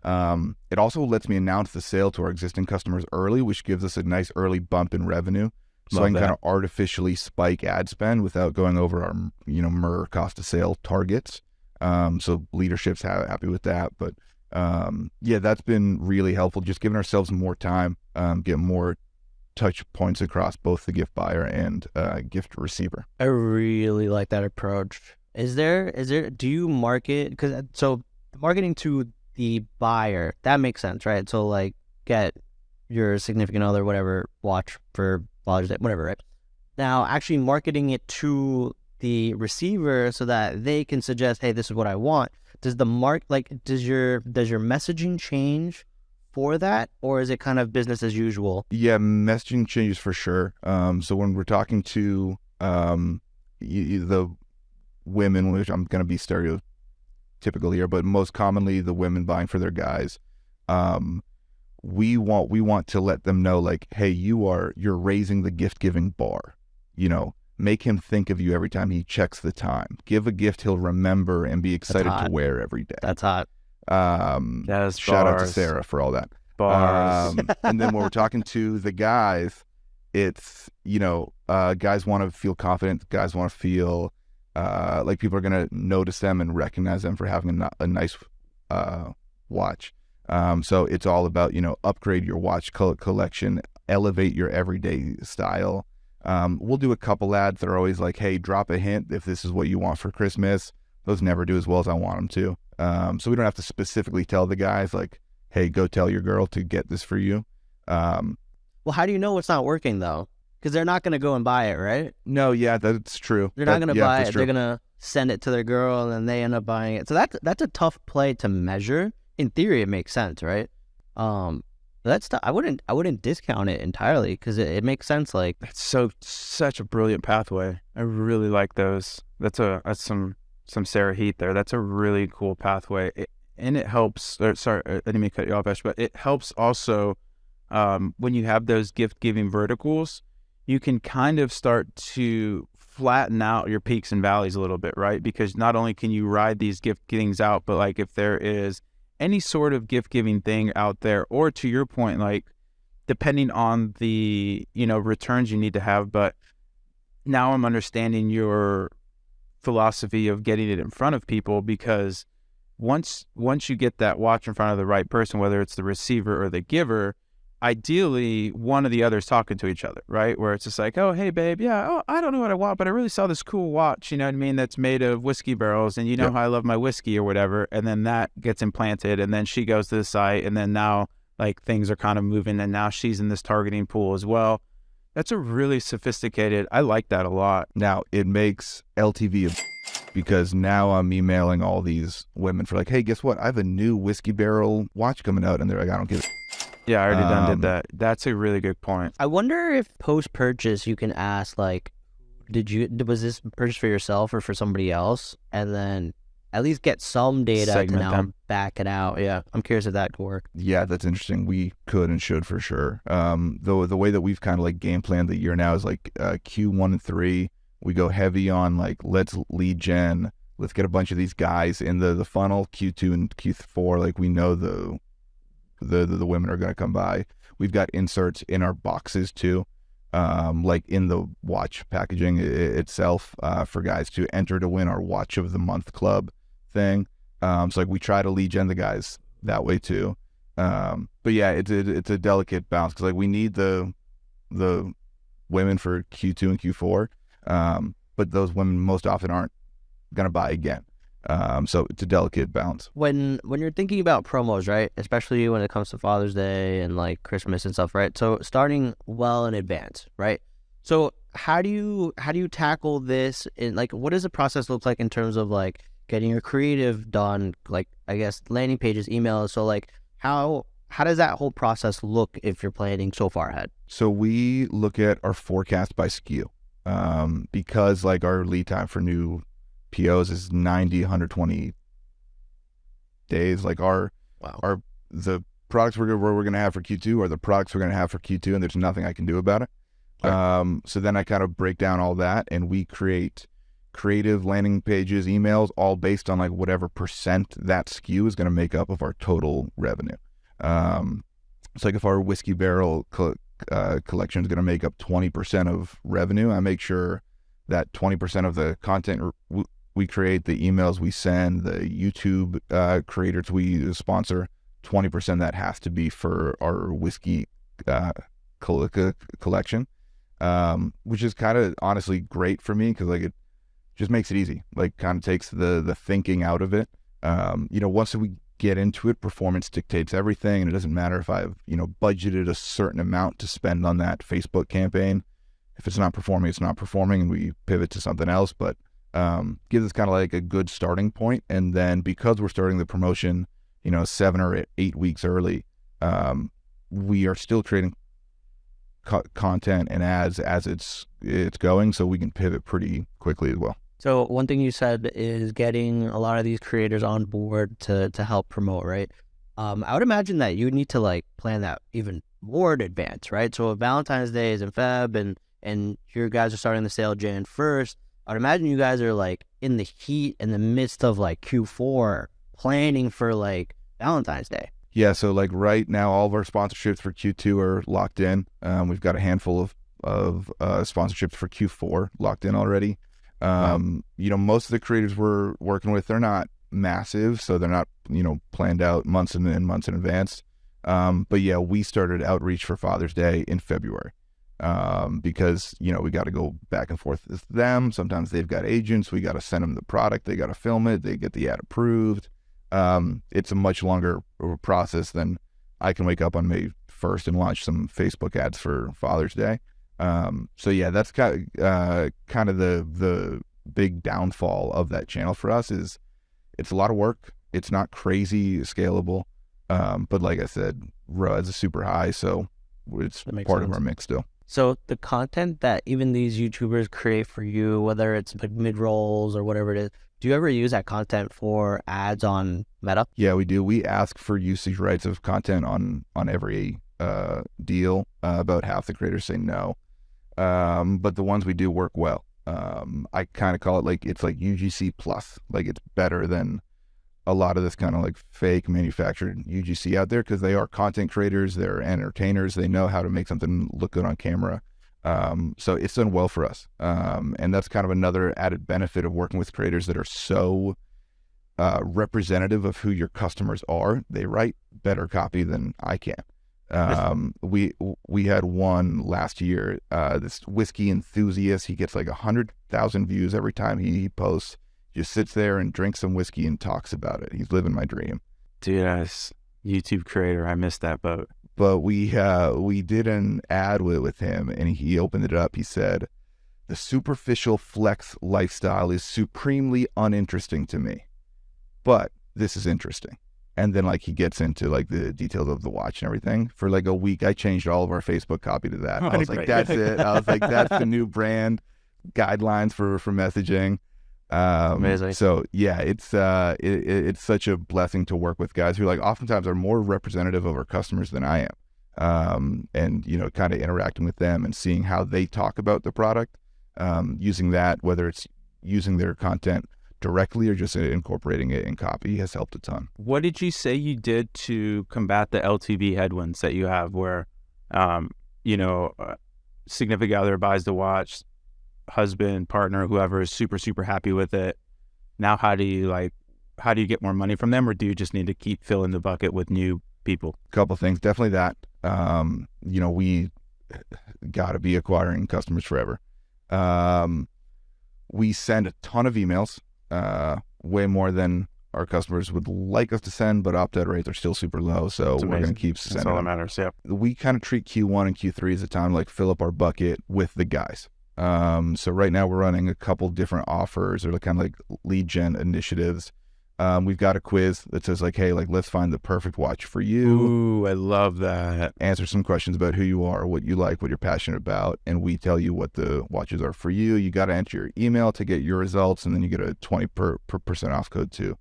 Speaker 2: It also lets me announce the sale to our existing customers early, which gives us a nice early bump in revenue. So I can kind of artificially spike ad spend without going over our, MER cost of sale targets. So leadership's happy with that. But that's been really helpful. Just giving ourselves more time, get more touch points across both the gift buyer and gift receiver.
Speaker 3: I really like that approach. Do you market? So marketing to the buyer, that makes sense, right? So like, get your significant other, whatever, watch for Father's Day, whatever, right? Now, actually marketing it to the receiver so that they can suggest, hey, this is what I want. Does your messaging change for that, or is it kind of business as usual?
Speaker 2: Yeah, messaging changes for sure. So when we're talking to the women, which I'm going to be stereotypical here, but most commonly the women buying for their guys, we want to let them know, like, hey, you're raising the gift giving bar. Make him think of you every time he checks the time. Give a gift he'll remember and be excited to wear every day.
Speaker 3: That's hot.
Speaker 2: Shout out to Sarah for all that.
Speaker 1: Bars.
Speaker 2: And then when we're talking to the guys, it's, guys want to feel confident. Guys want to feel like people are going to notice them and recognize them for having a nice watch. So it's all about, upgrade your watch collection, elevate your everyday style. We'll do a couple ads that are always like, hey, drop a hint if this is what you want for Christmas. Those never do as well as I want them to. So we don't have to specifically tell the guys, like, hey, go tell your girl to get this for you.
Speaker 3: Well, how do you know it's not working, though? Because they're not going to go and buy it, right?
Speaker 2: No, yeah, that's true.
Speaker 3: They're not going to buy it. They're going to send it to their girl, and then they end up buying it. So that's a tough play to measure. In theory, it makes sense, right? I wouldn't discount it entirely because it makes sense. Like,
Speaker 1: it's such a brilliant pathway. I really like those. That's some Sarah Heat there. That's a really cool pathway, and it helps. Sorry, I didn't mean to cut you off, Ash, but it helps also when you have those gift giving verticals. You can kind of start to flatten out your peaks and valleys a little bit, right? Because not only can you ride these gift givings out, but like if there is any sort of gift giving thing out there, or to your point, like depending on the returns you need to have, but now I'm understanding your philosophy of getting it in front of people, because once you get that watch in front of the right person, whether it's the receiver or the giver, ideally one of the others talking to each other, right? Where it's just like, oh, hey, babe, yeah, oh, I don't know what I want, but I really saw this cool watch, you know what I mean, that's made of whiskey barrels, and you know how I love my whiskey or whatever, and then that gets implanted, and then she goes to the site, and then now, like, things are kind of moving, and now she's in this targeting pool as well. That's a really sophisticated, I like that a lot.
Speaker 2: Now, it makes LTV because now I'm emailing all these women for like, hey, guess what? I have a new whiskey barrel watch coming out, and they're like, I don't give a
Speaker 1: Yeah, I already did that. That's a really good point.
Speaker 3: I wonder if post-purchase you can ask, like, was this purchase for yourself or for somebody else? And then at least get some data
Speaker 1: Segment
Speaker 3: to now
Speaker 1: them.
Speaker 3: back it out. Yeah, I'm curious if that could work.
Speaker 2: Yeah, that's interesting. We could and should for sure. Though the way that we've kind of like game planned the year now is like Q1 and 3, we go heavy on like, let's lead gen. Let's get a bunch of these guys in the funnel. Q2 and Q4, like we know the women are going to come by. We've got inserts in our boxes too, like in the watch packaging itself, for guys to enter to win our watch of the month club thing. So like we try to lead gen the guys that way too. But yeah, it's a delicate balance because like we need the women for Q2 and Q4, but those women most often aren't going to buy again. So it's a delicate balance.
Speaker 3: When you're thinking about promos, right, especially when it comes to Father's Day and like Christmas and stuff, right? So starting well in advance, right? So how do you tackle this? In like, what does the process look like in terms of like getting your creative done? Like, I guess landing pages, emails. So like, how does that whole process look if you're planning so far ahead?
Speaker 2: So we look at our forecast by SKU, because like our lead time for new POs is 90, 120 days. Like the products we're going to have for Q2 are the products we're going to have for Q2, and there's nothing I can do about it. Right. So then I kind of break down all that, and we create creative landing pages, emails, all based on like whatever percent that SKU is going to make up of our total revenue. It's like if our whiskey barrel collection is going to make up 20% of revenue, I make sure that 20% of the content we create, the emails we send, the YouTube creators we sponsor, 20% that has to be for our whiskey collection, which is kind of honestly great for me because like it just makes it easy. Like kind of takes the thinking out of it. Once we get into it, performance dictates everything, and it doesn't matter if I've budgeted a certain amount to spend on that Facebook campaign. If it's not performing, it's not performing, and we pivot to something else. But gives us kind of like a good starting point. And then because we're starting the promotion, 7 or 8 weeks early, we are still creating content and ads as it's going, so we can pivot pretty quickly as well.
Speaker 3: So one thing you said is getting a lot of these creators on board to help promote, right? I would imagine that you need to like plan that even more in advance, right? So if Valentine's Day is in Feb and your guys are starting the sale Jan 1st, I would imagine you guys are like in the heat in the midst of like Q4 planning for like Valentine's Day.
Speaker 2: Yeah, so like right now, all of our sponsorships for Q2 are locked in. We've got a handful of sponsorships for Q4 locked in already.
Speaker 3: Wow.
Speaker 2: Most of the creators we're working with, they're not massive, so they're not, planned out months and months in advance. But yeah, we started outreach for Father's Day in February. Because, we got to go back and forth with them. Sometimes they've got agents. We got to send them the product. They got to film it. They get the ad approved. It's a much longer process than I can wake up on May 1st and launch some Facebook ads for Father's Day. So yeah, that's kind of the big downfall of that channel for us is it's a lot of work. It's not crazy scalable. But like I said, ROAS is super high. So it's part of our mix still.
Speaker 3: So the content that even these YouTubers create for you, whether it's like mid-rolls or whatever it is, do you ever use that content for ads on Meta?
Speaker 2: Yeah, we do. We ask for usage rights of content on every deal. About half the creators say no. But the ones we do work well. I kind of call it it's like UGC plus. Like it's better than a lot of this kind of like fake manufactured UGC out there because they are content creators, they're entertainers, they know how to make something look good on camera. So it's done well for us. And that's kind of another added benefit of working with creators that are so representative of who your customers are. They write better copy than I can. We had one last year. This whiskey enthusiast, he gets like 100,000 views every time he posts. Just sits there and drinks some whiskey and talks about it. He's living my dream.
Speaker 1: Dude, as YouTube creator, I missed that boat.
Speaker 2: But we did an ad with him, and he opened it up. He said, "The superficial flex lifestyle is supremely uninteresting to me, but this is interesting." And then like he gets into like the details of the watch and everything. For like a week, I changed all of our Facebook copy to that. I was like, that's it. I was like, that's the new brand guidelines for messaging.
Speaker 3: Amazing.
Speaker 2: So yeah, it's such a blessing to work with guys who like oftentimes are more representative of our customers than I am. And you know, kind of interacting with them and seeing how they talk about the product, using that, whether it's using their content directly or just incorporating it in copy, has helped a ton.
Speaker 1: What did you say you did to combat the LTV headwinds that you have where, significant other buys the watch, husband, partner, whoever is super, super happy with it. Now, how do you get more money from them, or do you just need to keep filling the bucket with new people?
Speaker 2: Couple things, definitely that. We got to be acquiring customers forever. We send a ton of emails, way more than our customers would like us to send, but opt-out rates are still super low, so we're going to keep sending.
Speaker 1: That's all that
Speaker 2: them.
Speaker 1: matters, yeah.
Speaker 2: We kind of treat Q1 and Q3 as a time to like fill up our bucket with the guys. So right now we're running a couple different offers or kind of like lead gen initiatives. We've got a quiz that says like, hey, like let's find the perfect watch for you.
Speaker 1: Ooh, I love that.
Speaker 2: Answer some questions about who you are, what you like, what you're passionate about, and we tell you what the watches are for you. You got to enter your email to get your results, and then you get a 20% off code too.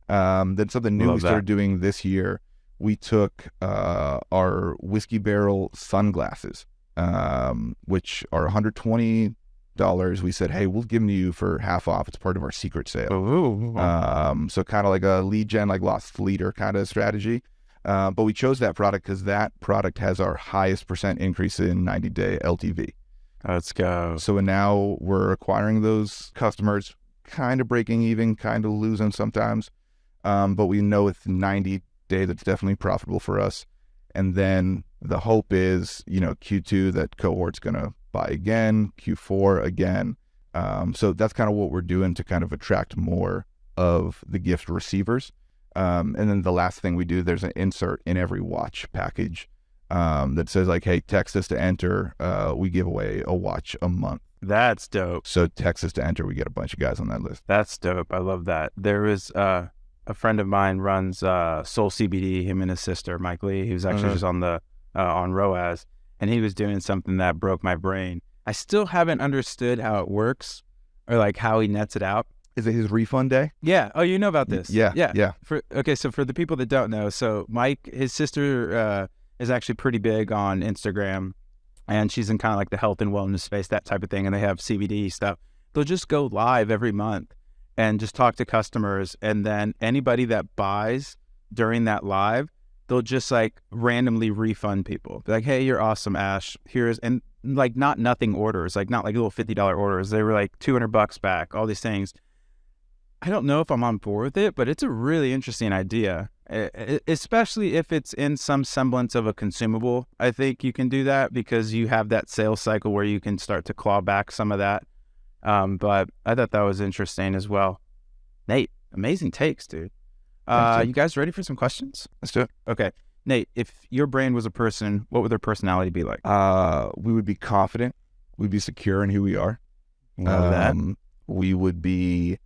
Speaker 2: Then something new we started doing this year, we took our Whiskey Barrel sunglasses, which are $120. We said, hey, we'll give them to you for half off. It's part of our secret sale.
Speaker 1: Ooh.
Speaker 2: So kind of like a lead gen, like lost leader kind of strategy. But we chose that product because that product has our highest % increase in 90-day LTV.
Speaker 1: Let's go.
Speaker 2: So now we're acquiring those customers, kind of breaking even, kind of losing sometimes. But we know with 90 days, it's definitely profitable for us. And then the hope is, Q2, that cohort's going to buy again, Q4 again. So that's kind of what we're doing to kind of attract more of the gift receivers. And then the last thing we do, there's an insert in every watch package that says like, hey, text us to enter. We give away a watch a month.
Speaker 1: That's dope.
Speaker 2: So text us to enter. We get a bunch of guys on that list.
Speaker 1: That's dope. I love that. There was a friend of mine runs Soul CBD, him and his sister, Mike Lee. He was actually just on on ROAS. And he was doing something that broke my brain. I still haven't understood how it works or like how he nets it out.
Speaker 2: Is it his refund day?
Speaker 1: Yeah. Oh, you know about this?
Speaker 2: Yeah.
Speaker 1: So for the people that don't know, so Mike, his sister is actually pretty big on Instagram, and she's in kind of like the health and wellness space, that type of thing. And they have CBD stuff. They'll just go live every month and just talk to customers. And then anybody that buys during that live, they'll just like randomly refund people. Be like, hey, you're awesome, Ash. And like nothing orders, like not like little $50 orders. They were like $200 back, all these things. I don't know if I'm on board with it, but it's a really interesting idea, especially if it's in some semblance of a consumable. I think you can do that because you have that sales cycle where you can start to claw back some of that. But I thought that was interesting as well. Nate, amazing takes, dude. You guys ready for some questions?
Speaker 2: Let's do it.
Speaker 1: Okay. Nate, if your brand was a person, what would their personality be like?
Speaker 2: We would be confident. We'd be secure in who we are.
Speaker 1: Love that.
Speaker 2: We would be,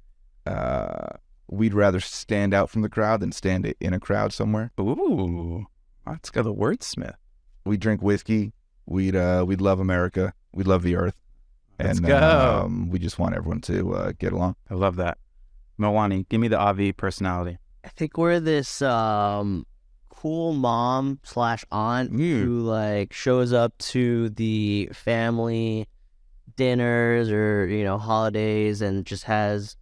Speaker 2: we'd rather stand out from the crowd than stand in a crowd somewhere.
Speaker 1: Ooh, let's go the wordsmith.
Speaker 2: We drink whiskey. We'd love America. We love the earth.
Speaker 1: Let's go.
Speaker 2: We just want everyone to get along.
Speaker 1: I love that. Milwani, give me the Avi personality.
Speaker 3: I think we're this cool mom / aunt who like shows up to the family dinners or holidays and just has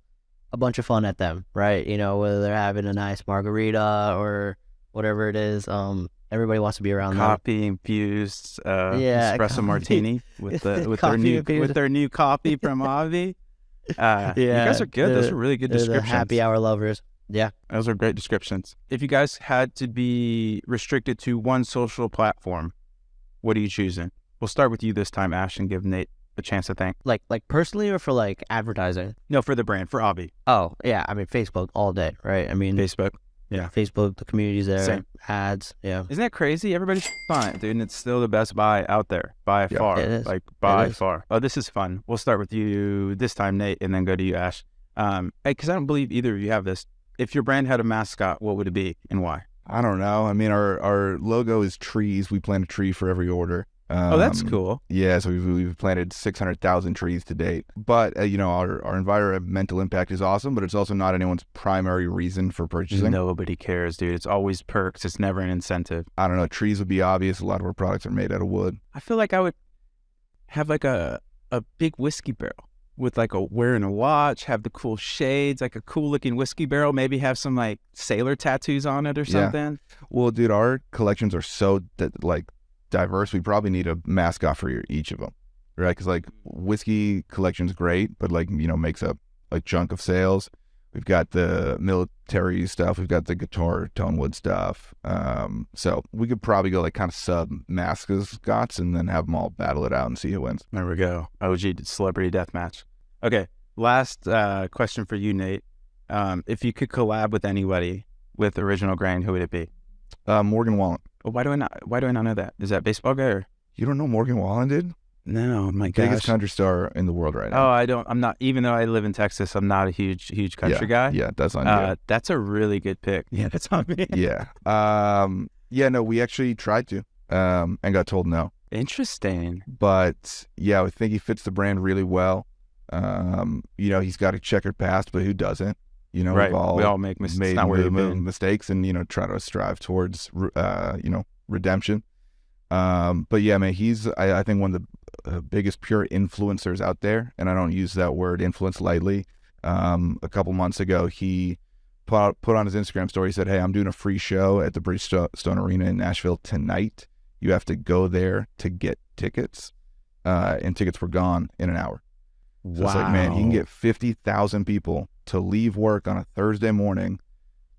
Speaker 3: a bunch of fun at them, right? Whether they're having a nice margarita or whatever it is. Everybody wants to be around
Speaker 1: coffee infused espresso martini with their new coffee from Avi. You guys are good. Those are really good descriptions.
Speaker 3: The happy hour lovers. Yeah.
Speaker 1: Those are great descriptions. If you guys had to be restricted to one social platform, what are you choosing? We'll start with you this time, Ash, and give Nate a chance to think.
Speaker 3: Like personally or for like advertising?
Speaker 1: No, for the brand, for Avi.
Speaker 3: Oh, yeah. I mean, Facebook all day, right? I mean,
Speaker 1: Facebook. Yeah.
Speaker 3: Facebook, the community's there.
Speaker 1: Same.
Speaker 3: Ads. Yeah.
Speaker 1: Isn't that crazy? Everybody's fine, dude, and it's still the best buy out there by far.
Speaker 3: It is.
Speaker 1: Like by
Speaker 3: It is.
Speaker 1: far. Oh, this is fun. We'll start with you this time, Nate, and then go to you, Ash. Because I don't believe either of you have this. If your brand had a mascot, what would it be and why?
Speaker 2: I don't know. I mean, our logo is trees. We plant a tree for every order.
Speaker 1: Oh, that's cool.
Speaker 2: Yeah, so we've planted 600,000 trees to date. But, our environmental impact is awesome, but it's also not anyone's primary reason for purchasing.
Speaker 1: Nobody cares, dude. It's always perks. It's never an incentive.
Speaker 2: I don't know. Trees would be obvious. A lot of our products are made out of wood.
Speaker 1: I feel like I would have like a big whiskey barrel with like wearing a watch, have the cool shades, like a cool looking whiskey barrel, maybe have some like sailor tattoos on it or something.
Speaker 2: Well, dude, our collections are so diverse. We probably need a mascot for each of them, right? Because like whiskey collection's great, but makes up a chunk of sales. We've got the military stuff. We've got the guitar tone wood stuff. So we could probably go like kind of sub mascots and then have them all battle it out and see who wins.
Speaker 1: There we go. OG celebrity deathmatch. Okay, last question for you, Nate. If you could collab with anybody with Original Grain, who would it be?
Speaker 2: Morgan Wallen.
Speaker 1: Well, why do I not know that? Is that baseball guy or?
Speaker 2: You don't know Morgan Wallen, dude?
Speaker 1: No, my gosh.
Speaker 2: Biggest country star in the world right now.
Speaker 1: Oh, I don't. I'm not. Even though I live in Texas, I'm not a huge country guy.
Speaker 2: Yeah, that's on you.
Speaker 1: That's a really good pick. Yeah, that's on me.
Speaker 2: Yeah. No, we actually tried to, and got told no.
Speaker 1: Interesting.
Speaker 2: But yeah, I think he fits the brand really well. He's got a checkered past, but who doesn't?
Speaker 1: Right. We all make
Speaker 2: mistakes and, try to strive towards, redemption. But yeah, man, he's, I think one of the biggest pure influencers out there. And I don't use that word influence lightly. A couple months ago, he put on his Instagram story, he said, "Hey, I'm doing a free show at the Bridgestone Arena in Nashville tonight. You have to go there to get tickets." And tickets were gone in an hour. So it's like, man, he can get 50,000 people to leave work on a Thursday morning,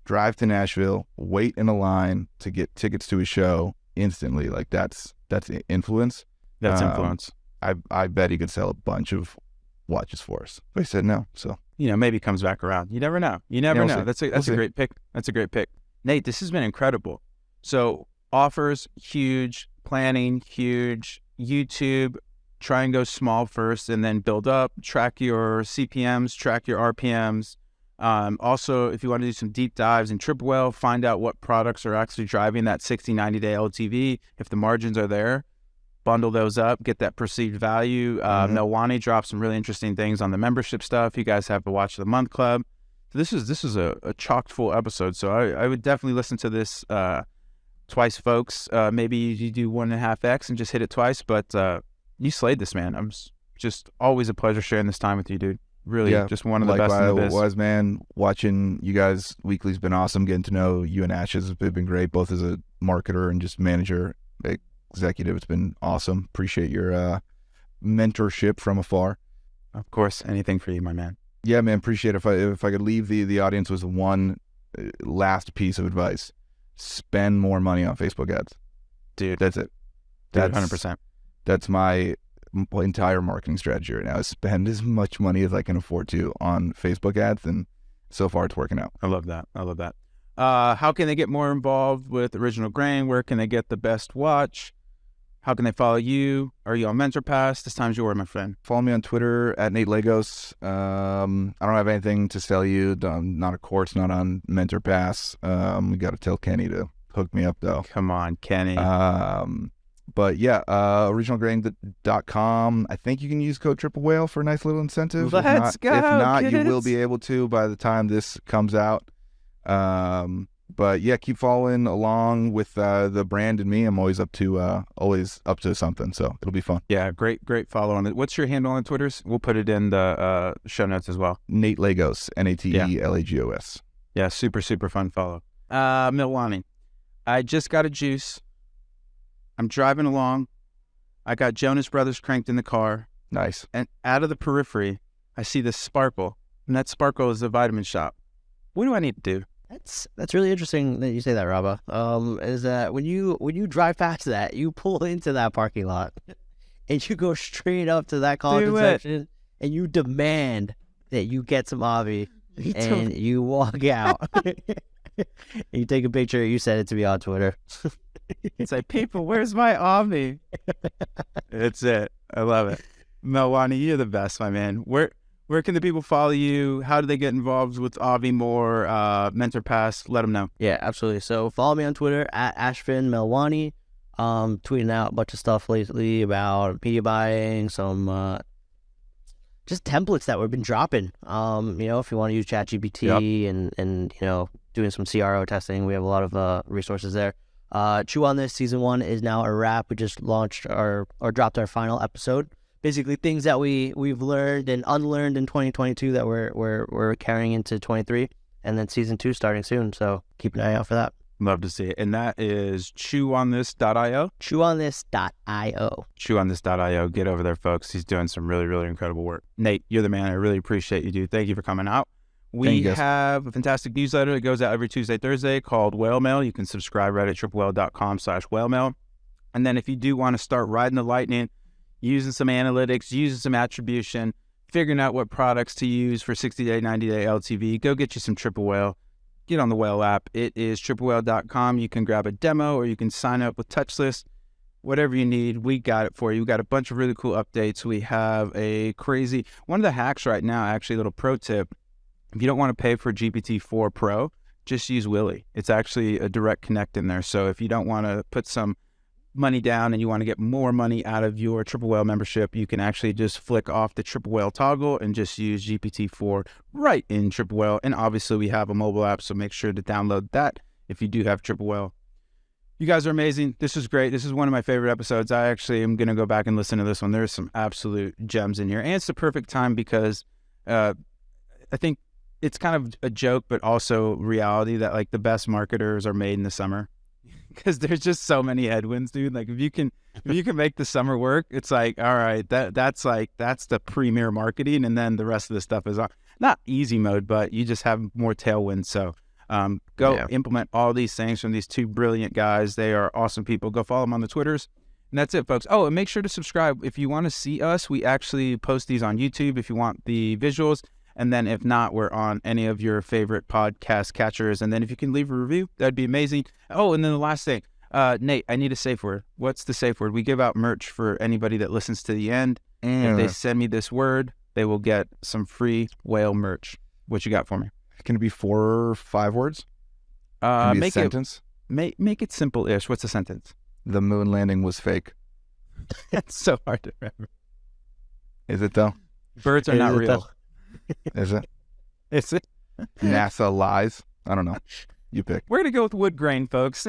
Speaker 2: drive to Nashville, wait in a line to get tickets to his show instantly. Like that's influence.
Speaker 1: That's influence.
Speaker 2: I bet he could sell a bunch of watches for us. But he said no. So
Speaker 1: maybe he comes back around. You never know. You never know.
Speaker 2: See.
Speaker 1: That's a great pick. That's a great pick. Nate, this has been incredible. So offers huge, planning huge, YouTube. Try and go small first and then build up, track your CPMs, track your RPMs. Also, if you want to do some deep dives in Triple Whale, find out what products are actually driving that 60, 90-day LTV. If the margins are there, bundle those up, get that perceived value. Milwani dropped some really interesting things on the membership stuff. You guys have the Watch of the Month Club. So this is a chock full episode. So I would definitely listen to this twice, folks. Maybe you do 1.5x and just hit it twice, but you slayed this, man. I'm just always a pleasure sharing this time with you, dude. Really, just one of the best in the biz.
Speaker 2: Likewise, man. Watching you guys weekly has been awesome. Getting to know you and Ash has been great, both as a marketer and just manager, executive. It's been awesome. Appreciate your mentorship from afar.
Speaker 1: Of course, anything for you, my man.
Speaker 2: Yeah, man. Appreciate it. If I could leave the audience with one last piece of advice: spend more money on Facebook ads,
Speaker 1: dude.
Speaker 2: That's it.
Speaker 1: That's 100%.
Speaker 2: That's my entire marketing strategy right now, is spend as much money as I can afford to on Facebook ads, and so far it's working out.
Speaker 1: I love that. How can they get more involved with Original Grain? Where can they get the best watch? How can they follow you? Are you on MentorPass? This time's your word, my friend.
Speaker 2: Follow me on Twitter at Nate Lagos. I don't have anything to sell you. Not a course, not on MentorPass. We got to tell Kenny to hook me up though.
Speaker 1: Come on, Kenny.
Speaker 2: But yeah, originalgrain.com. I think you can use code Triple Whale for a nice little incentive.
Speaker 1: Let's go.
Speaker 2: If not,
Speaker 1: kids.
Speaker 2: You will be able to by the time this comes out. But yeah, keep following along with the brand and me. I'm always up to something, so it'll be fun.
Speaker 1: Yeah, great follow on it. What's your handle on Twitters? We'll put it in the show notes as well.
Speaker 2: Nate Lagos, NateLagos.
Speaker 1: Yeah, super fun follow. Milwani, I just got a juice. I'm driving along. I got Jonas Brothers cranked in the car.
Speaker 2: Nice.
Speaker 1: And out of the periphery, I see this sparkle. And that sparkle is a vitamin shop. What do I need to do?
Speaker 3: That's really interesting that you say that, Rabba. Is that when you drive past that, you pull into that parking lot, and you go straight up to that collagen section, and you demand that you get some Avi, and you walk out. You take a picture, you send it to me on Twitter.
Speaker 1: It's like, people, where's my Avi? It's it. I love it. Melwani, you're the best, my man. Where can the people follow you? How do they get involved with Avi more? Mentor Pass, let them know.
Speaker 3: Yeah, absolutely. So follow me on Twitter at Ashvin Melwani. Tweeting out a bunch of stuff lately about media buying, some just templates that we've been dropping. If you want to use ChatGPT and doing some CRO testing, we have a lot of resources there. Chew on This season 1 is now a wrap. We just launched or dropped our final episode. Basically, things that we've learned and unlearned in 2022 that we're carrying into 23, and then season 2 starting soon. So keep an eye out for that.
Speaker 1: Love to see it. And that is chewonthis.io.
Speaker 3: Chewonthis.io.
Speaker 1: Chewonthis.io. Get over there, folks. He's doing some really, really incredible work. Nate, you're the man. I really appreciate you, dude. Thank you for coming out. We have a fantastic newsletter that goes out every Tuesday, Thursday called Whale Mail. You can subscribe right at triplewhale.com/whalemail. And then if you do want to start riding the lightning, using some analytics, using some attribution, figuring out what products to use for 60-day, 90-day LTV, go get you some Triple Whale. Get on the Whale app. It is triplewhale.com. You can grab a demo or you can sign up with Touchlist. Whatever you need, we got it for you. We got a bunch of really cool updates. We have one of the hacks right now, actually, a little pro tip. If you don't want to pay for GPT-4 Pro, just use Willy. It's actually a direct connect in there. So if you don't want to put some money down and you want to get more money out of your Triple Whale membership, you can actually just flick off the Triple Whale toggle and just use GPT-4 right in Triple Whale. And obviously we have a mobile app, so make sure to download that if you do have Triple Whale. You guys are amazing. This was great. This is one of my favorite episodes. I actually am going to go back and listen to this one. There's some absolute gems in here. And it's the perfect time because I think it's kind of a joke, but also reality that like the best marketers are made in the summer. Because there's just so many headwinds, dude. Like if you can make the summer work, it's like, all right, that's the premier marketing, and then the rest of the stuff is not easy mode, but you just have more tailwinds. So implement all these things from these two brilliant guys. They are awesome people. Go follow them on the Twitters. And that's it, folks. Oh, and make sure to subscribe. If you want to see us, we actually post these on YouTube if you want the visuals. And then if not, we're on any of your favorite podcast catchers. And then if you can leave a review, that'd be amazing. Oh, and then the last thing, Nate, I need a safe word. What's the safe word? We give out merch for anybody that listens to the end. If they send me this word, they will get some free whale merch. What you got for me?
Speaker 2: Can it be 4 or 5 words?
Speaker 1: Make
Speaker 2: a sentence.
Speaker 1: Make it simple-ish. What's the sentence?
Speaker 2: The moon landing was fake.
Speaker 1: That's so hard to remember.
Speaker 2: Is it though?
Speaker 1: Birds are not real.
Speaker 2: Is it?
Speaker 1: Is it?
Speaker 2: NASA lies. I don't know. You pick.
Speaker 1: We're going to go with wood grain, folks.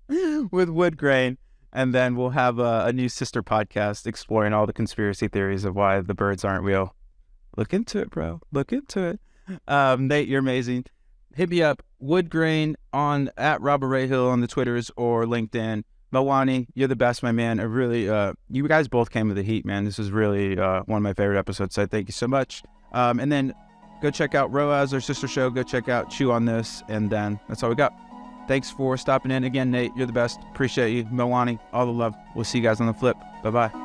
Speaker 1: With wood grain. And then we'll have a new sister podcast exploring all the conspiracy theories of why the birds aren't real. Look into it, bro. Look into it. Nate, you're amazing. Hit me up, wood grain on at Robert Rayhill on the Twitters or LinkedIn. Melwani, you're the best, my man. I really, you guys both came with the heat, man. This is really one of my favorite episodes, so thank you so much. And then go check out ROAS, our sister show. Go check out Chew on This, and then that's all we got. Thanks for stopping in. Again, Nate, you're the best. Appreciate you. Melwani, all the love. We'll see you guys on the flip. Bye-bye.